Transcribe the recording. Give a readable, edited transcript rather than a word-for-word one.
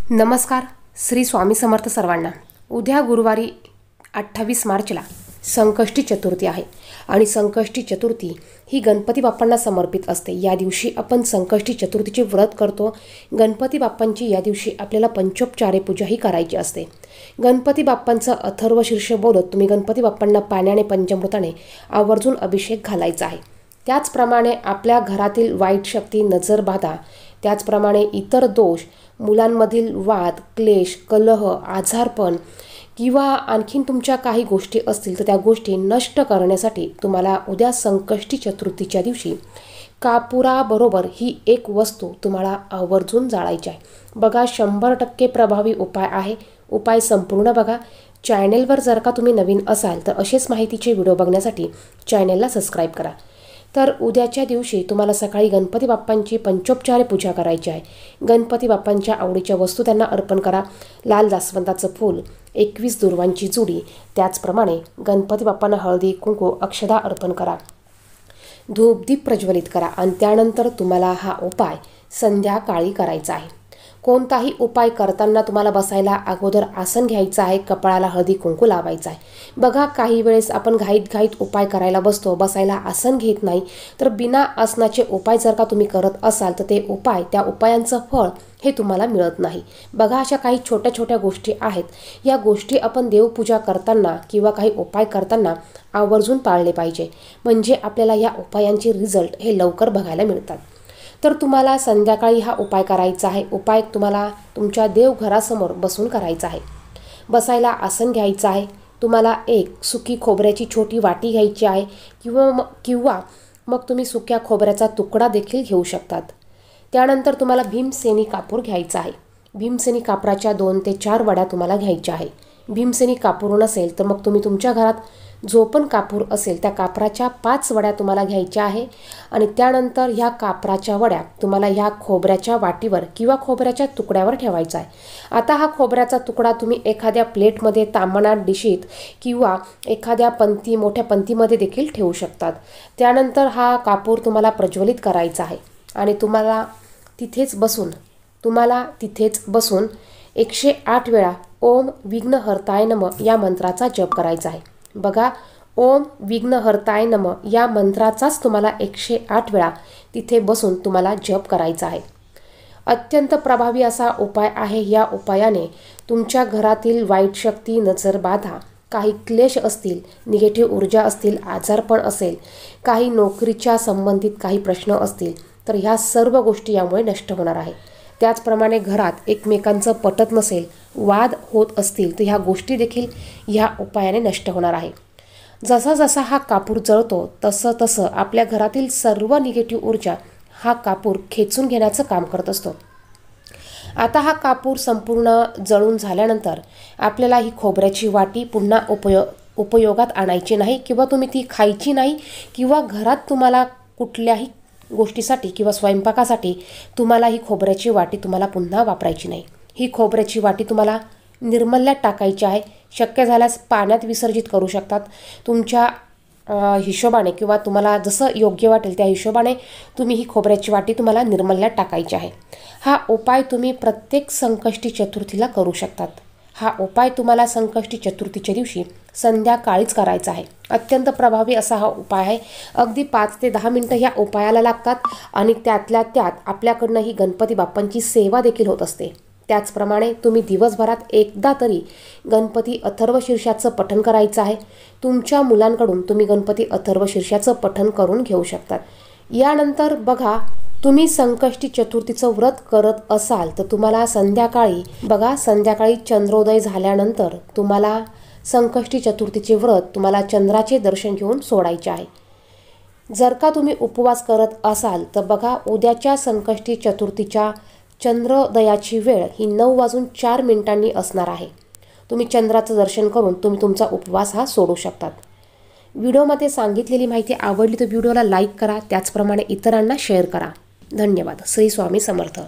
नमस्कार. श्री स्वामी समर्थ सर्वांना. उद्या गुरुवारी 28 मार्चला संकष्टी चतुर्थी आहे आणि संकष्टी चतुर्थी ही गणपती बाप्पांना समर्पित असते. या दिवशी आपण संकष्टी चतुर्थीचे व्रत करतो. गणपती बाप्पांची या दिवशी आपल्याला पंचोपचारे पूजाही करायची असते. गणपती बाप्पांचं अथर्व शीर्ष बोलत तुम्ही गणपती बाप्पांना पाण्याने पंचामृताने आवर्जून अभिषेक घालायचा आहे. त्याचप्रमाणे आपल्या घरातील वाईट शक्ती, नजरबाधा, त्याचप्रमाणे इतर दोष, मुलांमधील वाद, क्लेश, कलह, आजारपण किंवा आणखीन तुमच्या काही गोष्टी असतील तर त्या गोष्टी नष्ट करण्यासाठी तुम्हाला उद्या संकष्टी चतुर्थीच्या दिवशी कापुराबरोबर ही एक वस्तू तुम्हाला आवर्जून जाळायची आहे. बघा, 100% प्रभावी उपाय आहे. उपाय संपूर्ण बघा. चॅनेलवर जर का तुम्ही नवीन असाल तर असेच माहितीचे व्हिडिओ बघण्यासाठी चॅनेलला सबस्क्राईब करा. तर उद्याच्या दिवशी तुम्हाला सकाळी गणपती बाप्पांची पंचोपचारे पूजा करायची आहे. गणपती बाप्पांच्या आवडीच्या वस्तू त्यांना अर्पण करा. लाल जास्वंदाचं फूल, 21 दुर्वांची जुडी, त्याचप्रमाणे गणपती बाप्पांना हळदी, कुंकू, अक्षदा अर्पण करा. धूपदीप प्रज्वलित करा आणि त्यानंतर तुम्हाला हा उपाय संध्याकाळी करायचा आहे. कोणताही उपाय करताना तुम्हाला बसायला अगोदर आसन घ्यायचं आहे. कपाळाला हळदी कुंकू लावायचं आहे. बघा, काही वेळेस आपण घाईत उपाय करायला बसतो, बसायला आसन घेत नाही. तर बिना आसनाचे उपाय जर का तुम्ही करत असाल तर ते उपाय, त्या उपायांचं फळ हे तुम्हाला मिळत नाही. बघा, अशा काही छोट्या छोट्या गोष्टी आहेत. या गोष्टी आपण देवपूजा करताना किंवा काही उपाय करताना आवर्जून पाळले पाहिजे, म्हणजे आपल्याला या उपायांचे रिझल्ट हे लवकर बघायला मिळतात. तर तुम्हाला संध्याकाळी हा उपाय करायचा आहे. उपाय तुम्हाला तुमच्या देवघरासमोर बसून करायचा आहे. बसायला आसन घ्यायचं आहे. तुम्हाला एक सुकी खोबऱ्याची छोटी वाटी घ्यायची आहे किंवा मग तुम्ही सुक्या खोबऱ्याचा तुकडा देखील घेऊ शकतात. त्यानंतर तुम्हाला भीमसेनी कापूर घ्यायचा आहे. भीमसेनी कापराच्या 2 ते 4 वड्या तुम्हाला घ्यायच्या आहे. भीमसेनी कापूर नसेल तर मग तुम्ही तुमच्या घरात जो पण कापूर असेल त्या कापराच्या 5 वड्या तुम्हाला घ्यायच्या आहे आणि त्यानंतर ह्या कापराच्या वड्या तुम्हाला ह्या खोबऱ्याच्या वाटीवर किंवा खोबऱ्याच्या तुकड्यावर ठेवायचा आहे. आता हा खोबऱ्याचा तुकडा तुम्ही एखाद्या प्लेटमध्ये, ताम्हणात, डिशीत किंवा एखाद्या मोठ्या पंतीमध्ये देखील ठेवू शकतात. त्यानंतर हा कापूर तुम्हाला प्रज्वलित करायचा आहे आणि तुम्हाला तिथेच बसून 108 वेळा ओम विघ्नहर्ताय नमः या मंत्राचा जप करायचा आहे. बघा, ओम विघ्नहर्ताय नमः या मंत्राचाच तुम्हाला 108 वेळा तिथे बसून तुम्हाला जप करायचा आहे. अत्यंत प्रभावी असा उपाय आहे. या उपायाने तुमच्या घरातील वाईट शक्ती, नजरबाधा, काही क्लेश असतील, निगेटिव्ह ऊर्जा असतील, आजारपण असेल, काही नोकरीच्या संबंधित काही प्रश्न असतील तर ह्या सर्व गोष्टी यामुळे नष्ट होणार आहे. त्याचप्रमाणे घरात एकमेकांचं पटत नसेल, वाद होत असतील तर ह्या गोष्टी देखील ह्या उपायाने नष्ट होणार आहे. जसा जसा हा कापूर जळतो तसं तसं आपल्या घरातील सर्व निगेटिव्ह ऊर्जा हा कापूर खेचून घेण्याचं काम करत असतो. आता हा कापूर संपूर्ण जळून झाल्यानंतर आपल्याला ही खोबऱ्याची वाटी पुन्हा उपयोगात आणायची नाही किंवा तुम्ही ती खायची नाही किंवा घरात तुम्हाला कुठल्याही गोष्टीसाठी किंवा स्वयंपाकासाठी तुम्हाला ही खोबऱ्याची वाटी तुम्हाला पुन्हा वापरायची नाही. ही खोबऱ्याची वाटी तुम्हाला निर्मल्यात टाकायची आहे. शक्य झाल्यास पाण्यात विसर्जित करू शकतात. तुमच्या हिशोबाने किंवा तुम्हाला जसं योग्य वाटेल त्या हिशोबाने तुम्ही ही खोबऱ्याची वाटी तुम्हाला निर्मल्यात टाकायची आहे. हा उपाय तुम्ही प्रत्येक संकष्टी चतुर्थीला करू शकतात. हा उपाय तुम्हाला संकष्टी चतुर्थीच्या दिवशी संध्याकाळीच करायचा आहे. अत्यंत प्रभावी असा हा उपाय आहे. अगदी 5 ते 10 मिनटं ह्या उपायाला लागतात आणि त्यातल्या त्यात आपल्याकडनं ही गणपती बाप्पांची सेवा देखील होत असते. त्याचप्रमाणे तुम्ही दिवसभरात एकदा तरी गणपती अथर्व शीर्षाचं पठण करायचं आहे. तुमच्या मुलांकडून तुम्ही गणपती अथर्व शीर्षाचं पठण करून घेऊ शकतात. यानंतर बघा, तुम्ही संकष्टी चतुर्थीचं व्रत करत असाल तर तुम्हाला संध्याकाळी चंद्रोदय झाल्यानंतर तुम्हाला संकष्टी चतुर्थीचे व्रत तुम्हाला चंद्राचे दर्शन घेऊन सोडायचे आहे. जर का तुम्ही उपवास करत असाल तर बघा, उद्याच्या संकष्टी चतुर्थीच्या चंद्रोदयाची वेळ ही 9:04 असणार आहे. तुम्ही चंद्राचं दर्शन करून तुम्ही तुमचा उपवास हा सोडू शकतात. व्हिडिओमध्ये सांगितलेली माहिती आवडली तर व्हिडिओला लाईक करा. त्याचप्रमाणे इतरांना शेअर करा. धन्यवाद. श्री स्वामी समर्थ.